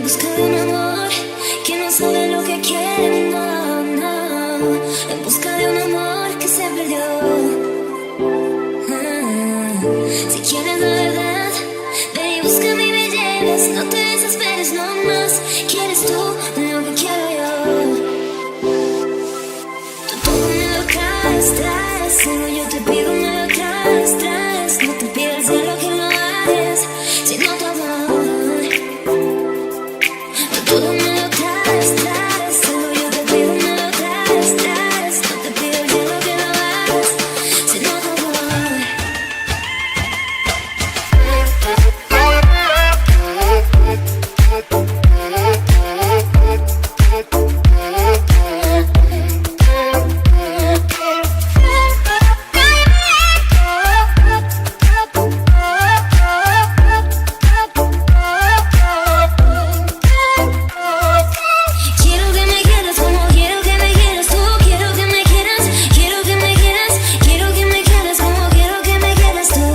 busca de un amor que no sabe lo que quiere, no, no. En busca de un amor que se perdió. Si quieres la verdad, ven y búscame y me llevas. No te desesperes, no más. ¿Quieres tú lo que quiero yo? Tú todo me lo traes, solo yo te pido me lo traes. No te pido el cielo que lo hagas, sino tu amor. Tú todo me lo traes, solo yo te pido me lo traes. No te pido el cielo que lo hagas, sino tu amor. Quiero que me quieras como quiero que me quieras tú. Quiero que me quieras, quiero que me quieras. Quiero que me quieras como quiero que me quieras tú.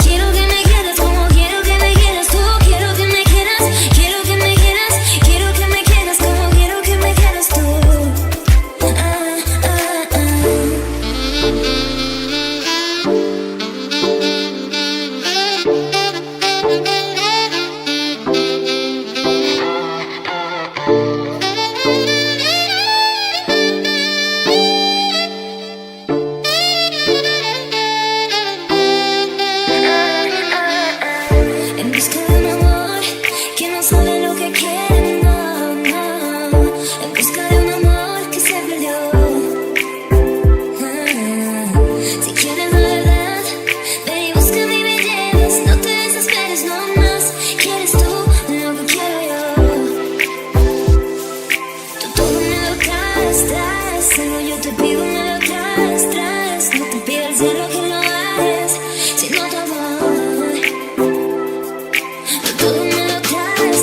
Quiero que me quieras como quiero que me quieras tú. Quiero que me quieras, quiero que me quieras. Quiero que me quieras como quiero que me quieras tú. En busca de un amor que no sabe lo que quiere, no, no. En busca de un amor que se perdió. Si quieres la verdad, ven y búscame y me llevas. No te desesperes, no más. ¿Quieres tú lo que quiero yo? Tú todo me lo traes, solo yo te pido me lo traes. No te pido el cielo que lo hagas, sino tu amor. Todo me lo traes,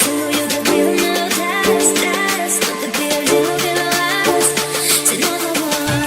solo yo te pido me lo traes. No te pido el cielo que lo hagas, sino tu amor.